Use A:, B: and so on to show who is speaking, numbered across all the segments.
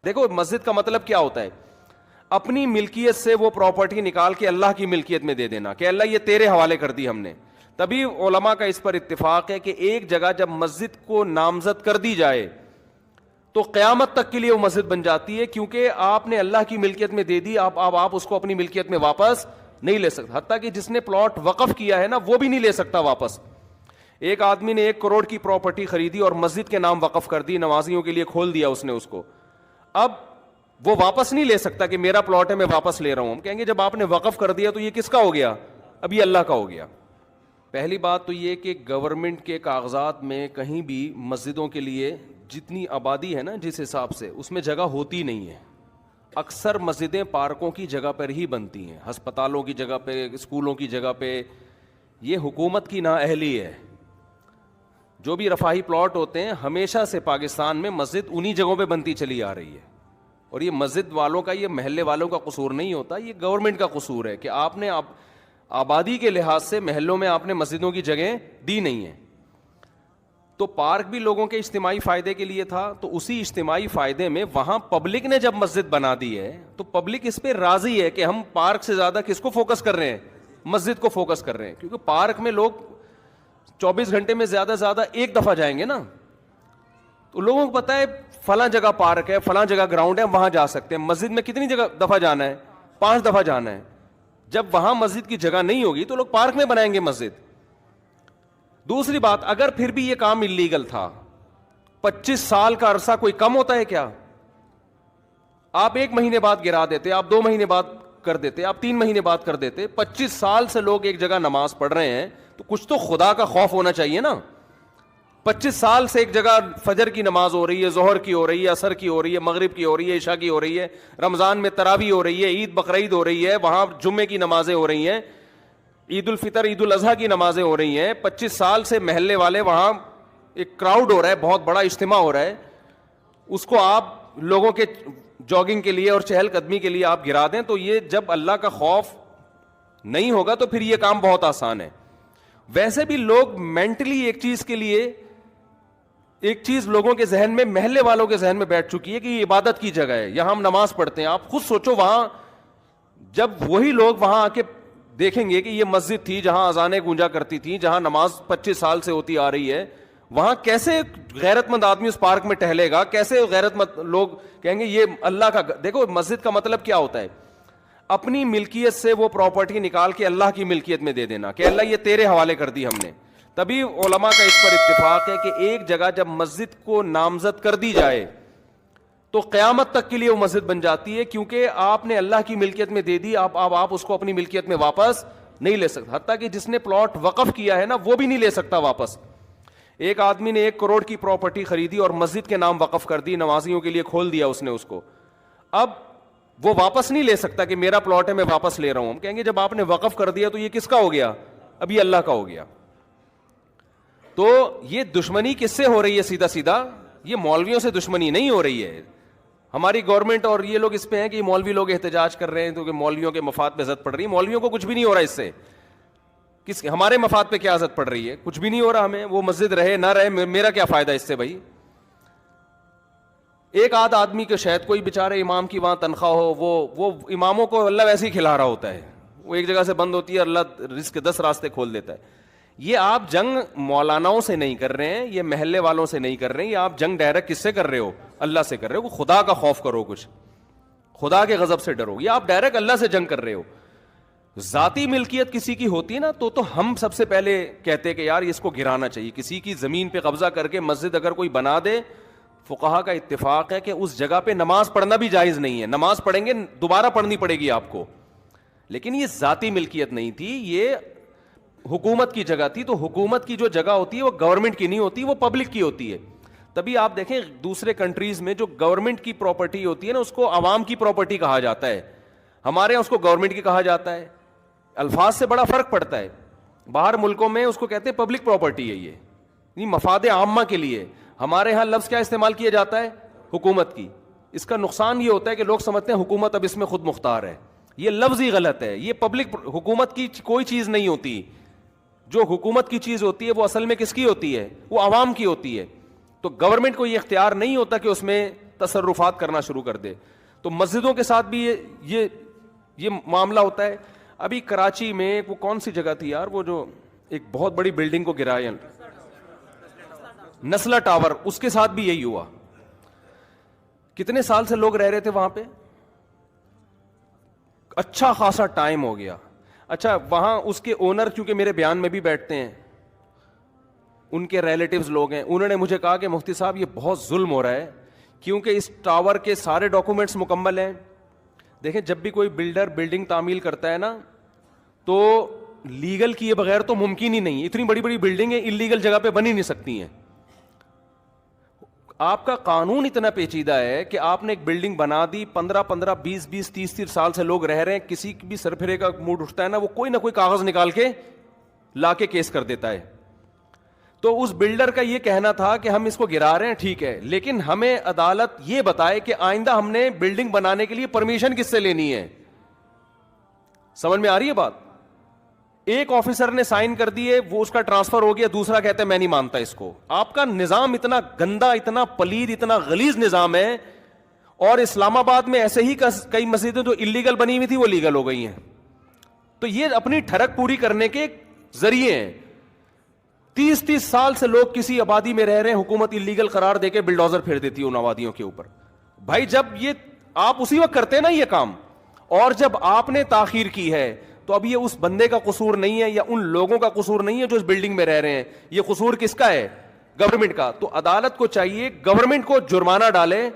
A: دیکھو مسجد کا مطلب کیا ہوتا ہے؟ اپنی ملکیت سے وہ پراپرٹی نکال کے اللہ کی ملکیت میں دے دینا کہ اللہ یہ تیرے حوالے کر دی ہم نے. تبھی علماء کا اس پر اتفاق ہے کہ ایک جگہ جب مسجد کو نامزد کر دی جائے تو قیامت تک کے لیے وہ مسجد بن جاتی ہے, کیونکہ آپ نے اللہ کی ملکیت میں دے دی, آپ اس کو اپنی ملکیت میں واپس نہیں لے سکتے. حتیٰ کہ جس نے پلاٹ وقف کیا ہے نا وہ بھی نہیں لے سکتا واپس. ایک آدمی نے 1 کروڑ کی پراپرٹی خریدی اور مسجد کے نام وقف کر دی, نمازیوں کے لیے کھول دیا اس نے اس کو, اب وہ واپس نہیں لے سکتا کہ میرا پلاٹ ہے میں واپس لے رہا ہوں. ہم کہیں گے جب آپ نے وقف کر دیا تو یہ کس کا ہو گیا؟ اب یہ اللہ کا ہو گیا. پہلی بات تو یہ کہ گورنمنٹ کے کاغذات میں کہیں بھی مسجدوں کے لیے جتنی آبادی ہے نا جس حساب سے اس میں جگہ ہوتی نہیں ہے. اکثر مسجدیں پارکوں کی جگہ پر ہی بنتی ہیں, ہسپتالوں کی جگہ پہ, اسکولوں کی جگہ پہ. یہ حکومت کی نااہلی ہے. جو بھی رفاہی پلاٹ ہوتے ہیں ہمیشہ سے پاکستان میں مسجد انہی جگہوں پہ بنتی چلی آ رہی ہے. اور یہ مسجد والوں کا, یہ محلے والوں کا قصور نہیں ہوتا, یہ گورنمنٹ کا قصور ہے کہ آپ نے آبادی کے لحاظ سے محلوں میں آپ نے مسجدوں کی جگہیں دی نہیں ہیں. تو پارک بھی لوگوں کے اجتماعی فائدے کے لیے تھا, تو اسی اجتماعی فائدے میں وہاں پبلک نے جب مسجد بنا دی ہے تو پبلک اس پہ راضی ہے کہ ہم پارک سے زیادہ کس کو فوکس کر رہے ہیں؟ مسجد کو فوکس کر رہے ہیں. کیونکہ پارک میں لوگ 24 گھنٹے میں زیادہ سے زیادہ ایک دفعہ جائیں گے نا, تو لوگوں کو پتہ ہے فلاں جگہ پارک ہے, فلاں جگہ گراؤنڈ ہے, وہاں جا سکتے ہیں. مسجد میں کتنی جگہ دفعہ جانا ہے؟ 5 دفعہ جانا ہے. جب وہاں مسجد کی جگہ نہیں ہوگی تو لوگ پارک میں بنائیں گے مسجد. دوسری بات, اگر پھر بھی یہ کام اللیگل تھا, 25 سال کا عرصہ کوئی کم ہوتا ہے کیا؟ آپ 1 مہینے بعد گرا دیتے, آپ 2 مہینے بعد کر دیتے, آپ 3 مہینے بعد کر دیتے. 25 سال سے لوگ ایک جگہ نماز پڑھ رہے ہیں تو کچھ تو خدا کا خوف ہونا چاہیے نا. 25 سال سے ایک جگہ فجر کی نماز ہو رہی ہے, ظہر کی ہو رہی ہے, عصر کی ہو رہی ہے, مغرب کی ہو رہی ہے, عشاء کی ہو رہی ہے, رمضان میں تراویح ہو رہی ہے, عید بقرعید ہو رہی ہے, وہاں جمعے کی نمازیں ہو رہی ہیں, عید الفطر عید الاضحیٰ کی نمازیں ہو رہی ہیں. 25 سال سے محلے والے وہاں ایک کراؤڈ ہو رہا ہے, بہت بڑا اجتماع ہو رہا ہے, اس کو آپ لوگوں کے جاگنگ کے لیے اور چہل قدمی کے لیے آپ گرا دیں, تو یہ جب اللہ کا خوف نہیں ہوگا تو پھر یہ کام بہت آسان ہے. ویسے بھی لوگ مینٹلی ایک چیز لوگوں کے ذہن میں, محلے والوں کے ذہن میں بیٹھ چکی ہے کہ یہ عبادت کی جگہ ہے, یہاں ہم نماز پڑھتے ہیں. آپ خود سوچو, وہاں جب وہی لوگ وہاں آ کے دیکھیں گے کہ یہ مسجد تھی جہاں اذانیں گونجا کرتی تھیں, جہاں نماز 25 سال سے ہوتی آ رہی ہے, وہاں کیسے غیرت مند آدمی اس پارک میں ٹہلے گا؟ کیسے غیرت مند لوگ کہیں گے یہ اللہ کا. دیکھو مسجد کا مطلب کیا ہوتا ہے؟ اپنی ملکیت سے وہ پراپرٹی نکال کے اللہ کی ملکیت میں دے دینا کہ اللہ یہ تیرے حوالے کر دی ہم نے. تبھی علماء کا اس پر اتفاق ہے کہ ایک جگہ جب مسجد کو نامزد کر دی جائے تو قیامت تک کے لیے وہ مسجد بن جاتی ہے, کیونکہ آپ نے اللہ کی ملکیت میں دے دی, آپ اس کو اپنی ملکیت میں واپس نہیں لے سکتے. حتیٰ کہ جس نے پلاٹ وقف کیا ہے نا وہ بھی نہیں لے سکتا واپس. ایک آدمی نے 1 کروڑ کی پراپرٹی خریدی اور مسجد کے نام وقف کر دی, نمازیوں کے لیے کھول دیا اس نے اس کو, اب وہ واپس نہیں لے سکتا کہ میرا پلاٹ ہے میں واپس لے رہا ہوں. ہم کہیں گے جب آپ نے وقف کر دیا تو یہ کس کا ہو گیا؟ اب یہ اللہ کا ہو گیا. تو یہ دشمنی کس سے ہو رہی ہے؟ سیدھا سیدھا یہ مولویوں سے دشمنی نہیں ہو رہی ہے. ہماری گورنمنٹ اور یہ لوگ اس پہ ہیں کہ مولوی لوگ احتجاج کر رہے ہیں تو کہ مولویوں کے مفاد پہ زد پڑ رہی ہے. مولویوں کو کچھ بھی نہیں ہو رہا اس سے. ہمارے مفاد پہ کیا زد پڑ رہی ہے؟ کچھ بھی نہیں ہو رہا ہمیں. وہ مسجد رہے نہ رہے, میرا کیا فائدہ اس سے بھائی؟ ایک آدھ آدمی کے شاید کوئی بیچارے امام کی وہاں تنخواہ ہو, وہ اماموں کو اللہ ویسے ہی کھلا رہا ہوتا ہے, وہ ایک جگہ سے بند ہوتی ہے, اللہ رزق کے 10 راستے کھول دیتا ہے. یہ آپ جنگ مولاناؤں سے نہیں کر رہے ہیں, یہ محلے والوں سے نہیں کر رہے ہیں, یہ آپ جنگ ڈائریکٹ کس سے کر رہے ہو؟ اللہ سے کر رہے ہو. خدا کا خوف کرو, کچھ خدا کے غضب سے ڈرو. یہ آپ ڈائریکٹ اللہ سے جنگ کر رہے ہو. ذاتی ملکیت کسی کی ہوتی ہے نا تو ہم سب سے پہلے کہتے کہ یار اس کو گرانا چاہیے. کسی کی زمین پہ قبضہ کر کے مسجد اگر کوئی بنا دے, فقہا کا اتفاق ہے کہ اس جگہ پہ نماز پڑھنا بھی جائز نہیں ہے. نماز پڑھیں گے دوبارہ پڑھنی پڑے گی آپ کو, لیکن یہ ذاتی ملکیت نہیں تھی, یہ حکومت کی جگہ تھی. تو حکومت کی جو جگہ ہوتی ہے وہ گورنمنٹ کی نہیں ہوتی, وہ پبلک کی ہوتی ہے. تبھی آپ دیکھیں دوسرے کنٹریز میں جو گورنمنٹ کی پراپرٹی ہوتی ہے نا اس کو عوام کی پراپرٹی کہا جاتا ہے, ہمارے یہاں اس کو گورنمنٹ کی کہا جاتا ہے. الفاظ سے بڑا فرق پڑتا ہے. باہر ملکوں میں اس کو کہتے ہیں پبلک پراپرٹی ہے, یہ مفاد عامہ کے لیے. ہمارے ہاں لفظ کیا استعمال کیا جاتا ہے؟ حکومت کی. اس کا نقصان یہ ہوتا ہے کہ لوگ سمجھتے ہیں حکومت اب اس میں خود مختار ہے. یہ لفظ ہی غلط ہے. یہ پبلک حکومت کی کوئی چیز نہیں ہوتی. جو حکومت کی چیز ہوتی ہے وہ اصل میں کس کی ہوتی ہے؟ وہ عوام کی ہوتی ہے. تو گورنمنٹ کو یہ اختیار نہیں ہوتا کہ اس میں تصرفات کرنا شروع کر دے. تو مسجدوں کے ساتھ بھی یہ معاملہ ہوتا ہے. ابھی کراچی میں وہ کون سی جگہ تھی یار, وہ جو ایک بہت بڑی بلڈنگ کو گرایا, نسلا ٹاور, اس کے ساتھ بھی یہی ہوا. کتنے سال سے لوگ رہ رہے تھے وہاں پہ, اچھا خاصا ٹائم ہو گیا. اچھا وہاں اس کے اونر کیونکہ میرے بیان میں بھی بیٹھتے ہیں, ان کے ریلیٹیوز لوگ ہیں, انہوں نے مجھے کہا کہ مفتی صاحب یہ بہت ظلم ہو رہا ہے کیونکہ اس ٹاور کے سارے ڈاکومنٹس مکمل ہیں. دیکھیں جب بھی کوئی بلڈر بلڈنگ تعمیل کرتا ہے نا تو لیگل کیے بغیر تو ممکن ہی نہیں. اتنی بڑی بڑی بلڈنگیں انلیگل جگہ پہ بن ہی نہیں سکتی ہیں. آپ کا قانون اتنا پیچیدہ ہے کہ آپ نے ایک بلڈنگ بنا دی, 15 20 30 سال سے لوگ رہ رہے ہیں, کسی بھی سرپھرے کا موڈ اٹھتا ہے نا وہ کوئی نہ کوئی کاغذ نکال کے لا کے کیس کر دیتا ہے. تو اس بلڈر کا یہ کہنا تھا کہ ہم اس کو گرا رہے ہیں ٹھیک ہے, لیکن ہمیں عدالت یہ بتائے کہ آئندہ ہم نے بلڈنگ بنانے کے لیے پرمیشن کس سے لینی ہے. سمجھ میں آ رہی ہے بات؟ ایک آفیسر نے سائن کر دیے, وہ اس کا ٹرانسفر ہو گیا, دوسرا کہتا ہے میں نہیں مانتا اس کو. آپ کا نظام اتنا گندا, اتنا پلید, اتنا غلیظ نظام ہے. اور اسلام آباد میں ایسے ہی کئی مسجدیں جو انلیگل بنی ہوئی تھی وہ لیگل ہو گئی ہیں. تو یہ اپنی ٹھڑک پوری کرنے کے ذریعے ہیں. 30 سال سے لوگ کسی آبادی میں رہ رہے ہیں, حکومت انلیگل قرار دے کے بلڈوزر پھیر دیتی ہے ان آبادیوں کے اوپر. بھائی جب یہ آپ اسی وقت کرتے ہیں نا یہ کام, اور جب آپ نے تاخیر کی ہے تو اب یہ اس بندے کا قصور نہیں ہے یا ان لوگوں کا قصور نہیں ہے جو اس بلڈنگ میں رہ رہے ہیں, یہ قصور کس کا ہے؟ گورنمنٹ کا. تو عدالت کو چاہیے گورنمنٹ کو جرمانہ ڈالے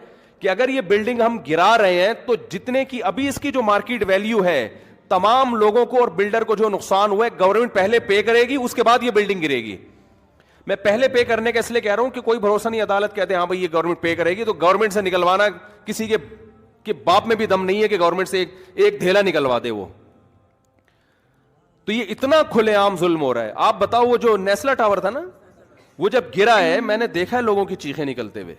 A: کہ اگر یہ بلڈنگ ہم گرا رہے ہیں تو جتنے کی ابھی اس کی جو مارکیٹ ویلیو ہے, تمام لوگوں کو اور بلڈر کو جو نقصان ہوا ہے گورنمنٹ پہلے پے کرے گی, اس کے بعد یہ بلڈنگ گرے گی. میں پہلے پے کرنے کا اس لیے کہہ رہا ہوں کہ کوئی بھروسہ نہیں, عدالت کہتے ہیں ہاں بھائی یہ گورنمنٹ پے کرے گی, تو گورنمنٹ سے نکلوانا کسی کے باپ میں بھی دم نہیں ہے کہ گورنمنٹ سے ایک دھیلا نکلوا دے وہ. تو یہ اتنا کھلے عام ظلم ہو رہا ہے. آپ بتاؤ وہ جو نیسلا ٹاور تھا نا, وہ جب گرا ہے میں نے دیکھا ہے لوگوں کی چیخیں نکلتے ہوئے.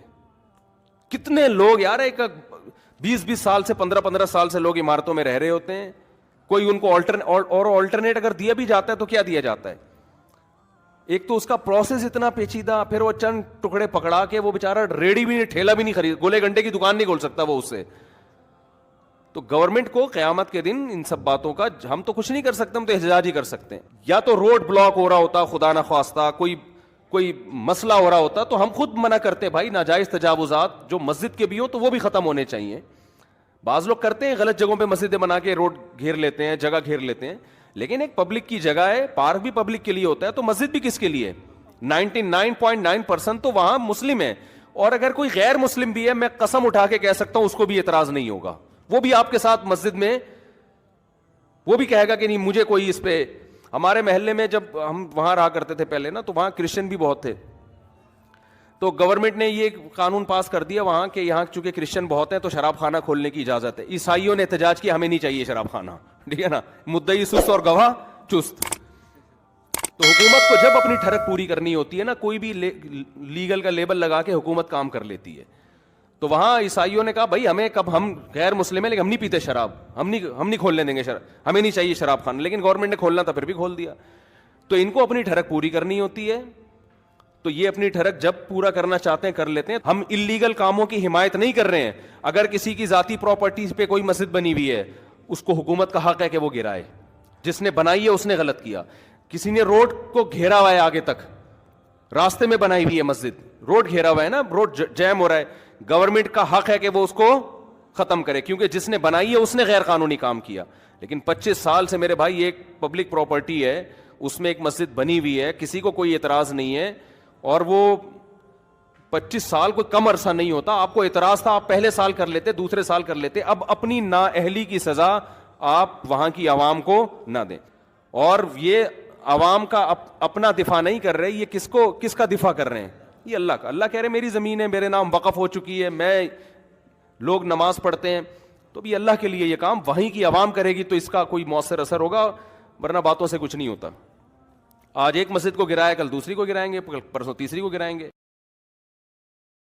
A: کتنے لوگ یار, ایک 20 سال سے 15 سال سے لوگ عمارتوں میں رہ رہے ہوتے ہیں, کوئی ان کو آلٹرنیٹ اگر دیا بھی جاتا ہے تو کیا دیا جاتا ہے؟ ایک تو اس کا پروسیس اتنا پیچیدہ, پھر وہ چند ٹکڑے پکڑا کے وہ بیچارہ ریڈی بھی نہیں, ٹھیلا بھی نہیں خرید, گولے گنڈے کی دکان نہیں کھول سکتا وہ اس سے. تو گورنمنٹ کو قیامت کے دن ان سب باتوں کا ہم تو کچھ نہیں کر سکتے, ہم تو احتجاج ہی کر سکتے ہیں. یا تو روڈ بلاک ہو رہا ہوتا خدا نخواستہ, کوئی مسئلہ ہو رہا ہوتا تو ہم خود منع کرتے بھائی ناجائز تجاوزات جو مسجد کے بھی ہو تو وہ بھی ختم ہونے چاہیے. بعض لوگ کرتے ہیں غلط جگہوں پہ مسجدیں بنا کے روڈ گھیر لیتے ہیں, جگہ گھیر لیتے ہیں, لیکن ایک پبلک کی جگہ ہے, پارک بھی پبلک کے لیے ہوتا ہے, تو مسجد بھی کس کے لیے؟ 99.9% تو وہاں مسلم ہے, اور اگر کوئی غیر مسلم بھی ہے میں قسم اٹھا کے کہہ سکتا ہوں اس کو بھی اعتراض نہیں ہوگا, وہ بھی آپ کے ساتھ مسجد میں وہ بھی کہے گا کہ نہیں مجھے کوئی اس پہ. ہمارے محلے میں جب ہم وہاں رہا کرتے تھے پہلے نا, تو وہاں کرسچن بھی بہت تھے, تو گورنمنٹ نے یہ قانون پاس کر دیا وہاں کہ یہاں چونکہ کرسچن بہت ہیں تو شراب خانہ کھولنے کی اجازت ہے. عیسائیوں نے احتجاج کیا ہمیں نہیں چاہیے شراب خانہ, ٹھیک ہے نا, مدعی سست اور گواہ چست. تو حکومت کو جب اپنی ٹھڑک پوری کرنی ہوتی ہے نا, کوئی بھی لیگل کا لیبل لگا کے حکومت کام کر لیتی ہے. تو وہاں عیسائیوں نے کہا بھائی ہمیں کب, ہم غیر مسلم ہیں لیکن ہم نہیں پیتے شراب, ہم نہیں کھولنے دیں گے شراب, ہمیں نہیں چاہیے شراب خانہ, لیکن گورنمنٹ نے کھولنا تھا پھر بھی کھول دیا. تو ان کو اپنی ٹھڑک پوری کرنی ہوتی ہے, تو یہ اپنی ٹھڑک جب پورا کرنا چاہتے ہیں کر لیتے ہیں. ہم انلیگل کاموں کی حمایت نہیں کر رہے ہیں. اگر کسی کی ذاتی پراپرٹی پہ کوئی مسجد بنی ہوئی ہے اس کو حکومت کا حق ہے کہ وہ گرائے, جس نے بنائی ہے اس نے غلط کیا. کسی نے روڈ کو گھیرا ہوا ہے آگے تک, راستے میں بنائی ہوئی ہے مسجد, روڈ گھیرا ہوا ہے نا, روڈ جیم ہو رہا ہے, گورنمنٹ کا حق ہے کہ وہ اس کو ختم کرے, کیونکہ جس نے بنائی ہے اس نے غیر قانونی کام کیا. لیکن 25 سال سے میرے بھائی ایک پبلک پراپرٹی ہے, اس میں ایک مسجد بنی ہوئی ہے, کسی کو کوئی اعتراض نہیں ہے, اور وہ 25 سال کوئی کم عرصہ نہیں ہوتا. آپ کو اعتراض تھا, آپ پہلے سال کر لیتے, دوسرے سال کر لیتے. اب اپنی نااہلی کی سزا آپ وہاں کی عوام کو نہ دیں. اور یہ عوام کا اپنا دفاع نہیں کر رہے, یہ کس کا دفاع کر رہے ہیں؟ یہ اللہ کا. اللہ کہہ رہے میری زمین ہے, میرے نام وقف ہو چکی ہے, میں لوگ نماز پڑھتے ہیں, تو بھی اللہ کے لیے یہ کام وہیں کی عوام کرے گی تو اس کا کوئی مؤثر اثر ہوگا, ورنہ باتوں سے کچھ نہیں ہوتا. آج ایک مسجد کو گرایا, کل دوسری کو گرائیں گے, پرسوں تیسری کو گرائیں گے.